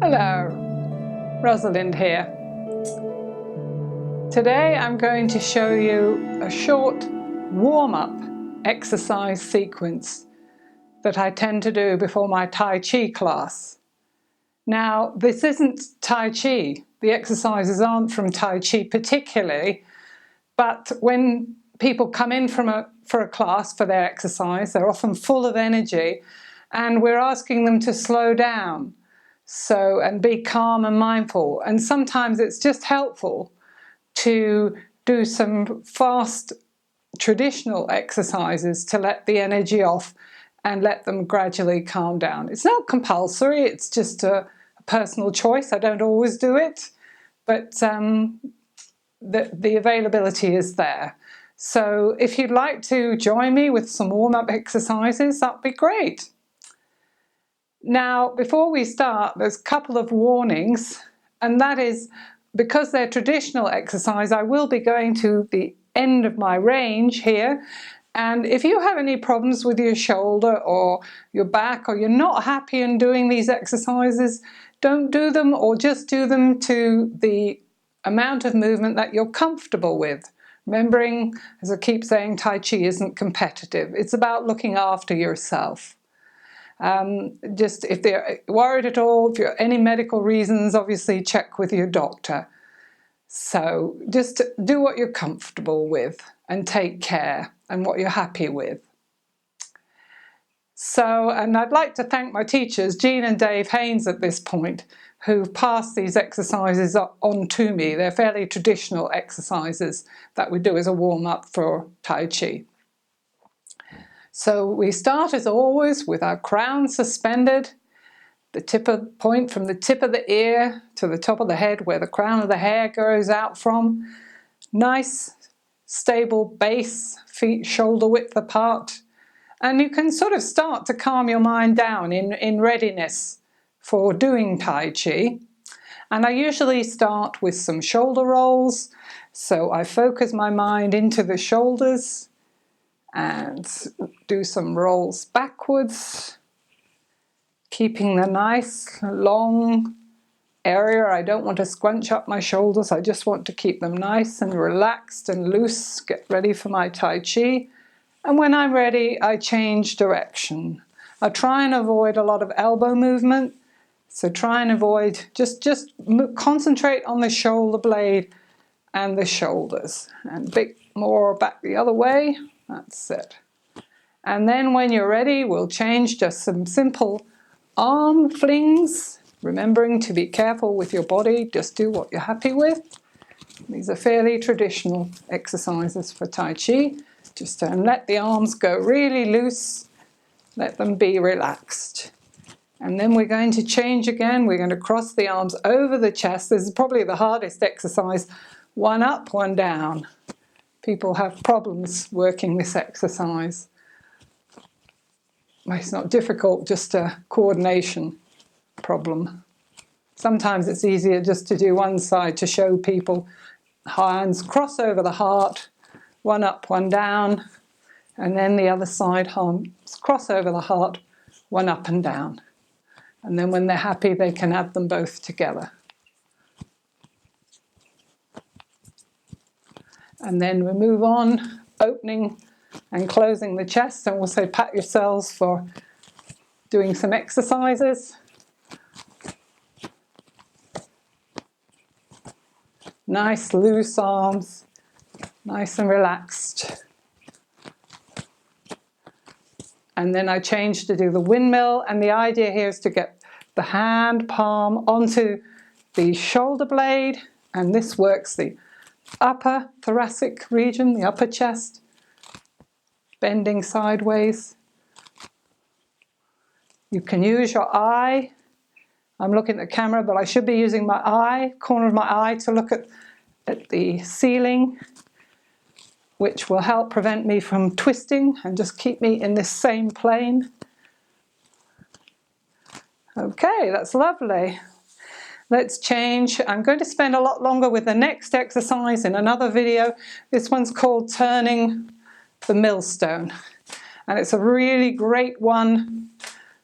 Hello, Rosalind here. Today I'm going to show you a short warm-up exercise sequence that I tend to do before my Tai Chi class. Now, this isn't Tai Chi. The exercises aren't from Tai Chi particularly, but when people come in for a class for their exercise, they're often full of energy, and we're asking them to slow down. And be calm and mindful. And sometimes it's just helpful to do some fast traditional exercises to let the energy off and let them gradually calm down. It's not compulsory, it's just a personal choice. I don't always do it, but the availability is there. So if you'd like to join me with some warm-up exercises, that'd be great. Now, before we start, there's a couple of warnings, and that is because they're traditional exercise, I will be going to the end of my range here. And if you have any problems with your shoulder or your back, or you're not happy in doing these exercises, don't do them, or just do them to the amount of movement that you're comfortable with. Remembering, as I keep saying, Tai Chi isn't competitive. It's about looking after yourself. Just if they're worried at all, if you're any medical reasons, obviously check with your doctor. So just do what you're comfortable with and take care and what you're happy with. And I'd like to thank my teachers, Jean and Dave Haines at this point, who've passed these exercises on to me. They're fairly traditional exercises that we do as a warm-up for Tai Chi. So we start as always with our crown suspended, point from the tip of the ear to the top of the head where the crown of the hair goes out from. Nice stable base, feet shoulder width apart. And you can sort of start to calm your mind down in readiness for doing Tai Chi. And I usually start with some shoulder rolls. So I focus my mind into the shoulders and do some rolls backwards, keeping the nice long area. I don't want to scrunch up my shoulders, I just want to keep them nice and relaxed and loose, get ready for my Tai Chi. And when I'm ready, I change direction. I try and avoid a lot of elbow movement, so try and avoid, just concentrate on the shoulder blade and the shoulders, and a bit more back the other way. That's it. And then when you're ready, we'll change just some simple arm flings, remembering to be careful with your body, just do what you're happy with. These are fairly traditional exercises for Tai Chi. Just to let the arms go really loose, let them be relaxed. And then we're going to change again. We're going to cross the arms over the chest. This is probably the hardest exercise. One up, one down. People have problems working this exercise. It's not difficult, just a coordination problem. Sometimes it's easier just to do one side to show people. Hands cross over the heart, one up, one down, and then the other side, hands cross over the heart, one up and down. And then when they're happy, they can add them both together. And then we move on, opening and closing the chest, and we'll say pat yourselves for doing some exercises. Nice loose arms, nice and relaxed. And then I change to do the windmill, and the idea here is to get the hand palm onto the shoulder blade, and this works the upper thoracic region, the upper chest, bending sideways. You can use your eye. I'm looking at the camera, but I should be using my eye, corner of my eye, to look at the ceiling, which will help prevent me from twisting and just keep me in this same plane. Okay, that's lovely. Let's change. I'm going to spend a lot longer with the next exercise in another video. This one's called Turning the Millstone. And it's a really great one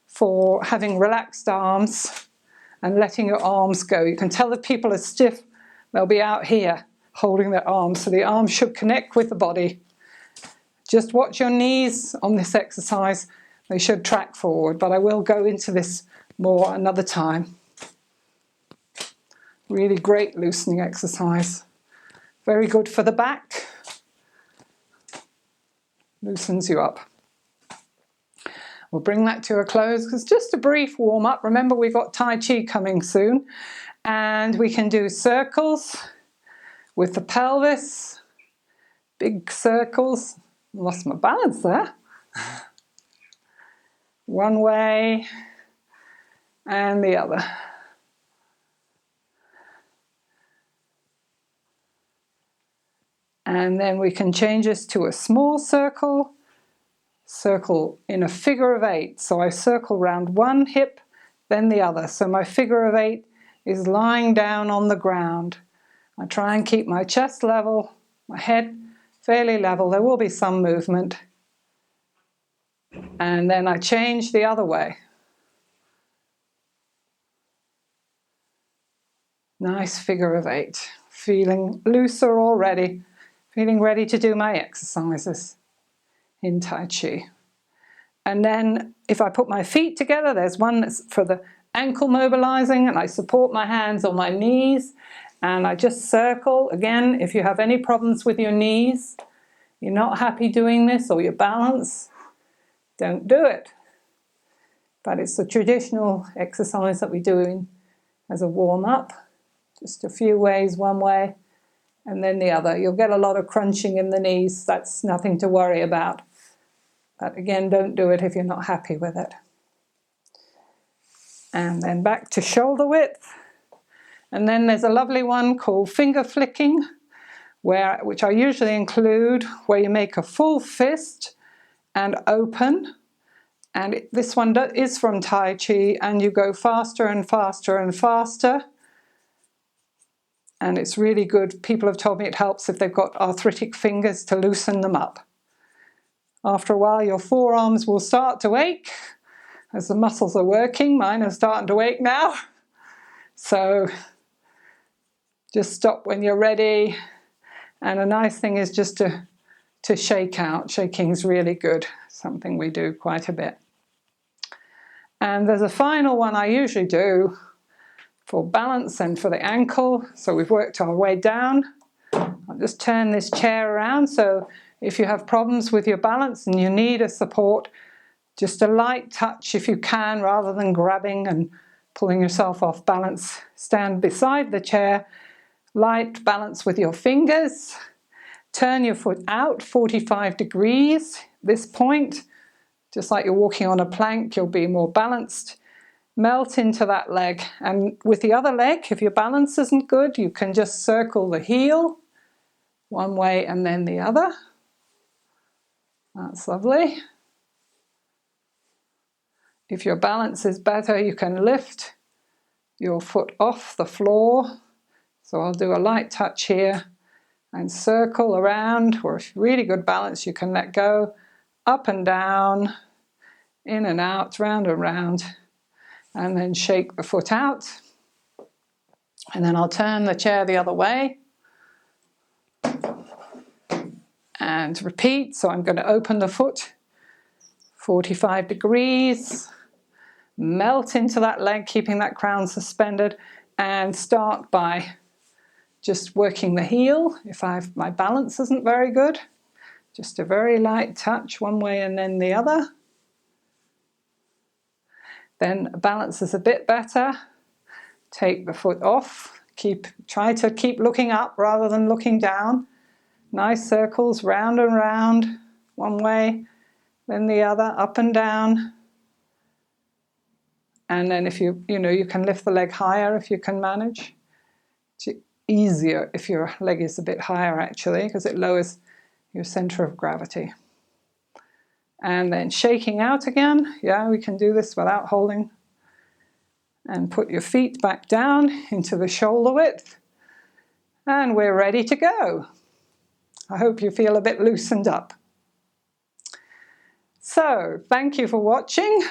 for having relaxed arms and letting your arms go. You can tell if people are stiff, they'll be out here holding their arms, so the arms should connect with the body. Just watch your knees on this exercise. They should track forward, but I will go into this more another time. Really great loosening exercise. Very good for the back. Loosens you up. We'll bring that to a close because just a brief warm up. Remember, we've got Tai Chi coming soon, and we can do circles with the pelvis, big circles. Lost my balance there. One way and the other. And then we can change this to a small circle. Circle in a figure of 8. So I circle round one hip, then the other. So my figure of 8 is lying down on the ground. I try and keep my chest level, my head fairly level. There will be some movement. And then I change the other way. Nice figure of 8. Feeling looser already. Feeling ready to do my exercises in Tai Chi. And then if I put my feet together, there's one that's for the ankle mobilizing, and I support my hands on my knees and I just circle. Again, if you have any problems with your knees, you're not happy doing this, or your balance, don't do it. But it's the traditional exercise that we do as a warm-up. Just a few ways, one way and then the other. You'll get a lot of crunching in the knees. That's nothing to worry about. But again, don't do it if you're not happy with it. And then back to shoulder width. And then there's a lovely one called finger flicking, which I usually include, where you make a full fist and open. And this one is from Tai Chi, and you go faster and faster and faster. And it's really good. People have told me it helps if they've got arthritic fingers to loosen them up. After a while, your forearms will start to ache as the muscles are working. Mine are starting to ache now. So just stop when you're ready. And a nice thing is just to shake out. Shaking is really good, something we do quite a bit. And there's a final one I usually do for balance and for the ankle. So we've worked our way down. I'll just turn this chair around. So if you have problems with your balance and you need a support, just a light touch if you can, rather than grabbing and pulling yourself off balance. Stand beside the chair, light balance with your fingers. Turn your foot out 45 degrees. This point, just like you're walking on a plank, you'll be more balanced. Melt into that leg, and with the other leg, if your balance isn't good, you can just circle the heel one way and then the other. That's lovely. If your balance is better, you can lift your foot off the floor. So I'll do a light touch here and circle around, or if really good balance, you can let go, up and down, in and out, round and round. And then shake the foot out. And then I'll turn the chair the other way. And repeat. So I'm going to open the foot 45 degrees. Melt into that leg, keeping that crown suspended. And start by just working the heel. If my balance isn't very good, just a very light touch one way and then the other. Then balance is a bit better. Take the foot off. Try to keep looking up rather than looking down. Nice circles, round and round, one way, then the other, up and down. And then if you can lift the leg higher if you can manage. It's easier if your leg is a bit higher actually, because it lowers your center of gravity. And then shaking out again. Yeah, we can do this without holding. And put your feet back down into the shoulder width. And we're ready to go. I hope you feel a bit loosened up. So, thank you for watching.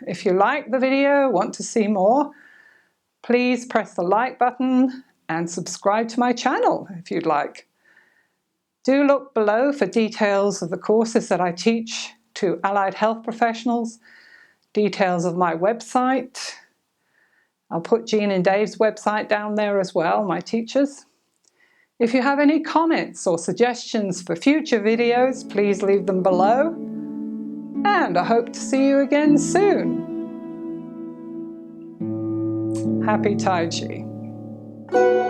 If you like the video, want to see more, Please press the like button and subscribe to my channel if you'd like. Do look below for details of the courses that I teach to allied health professionals, details of my website. I'll put Jean and Dave's website down there as well, my teachers. If you have any comments or suggestions for future videos, please leave them below. And I hope to see you again soon. Happy Tai Chi.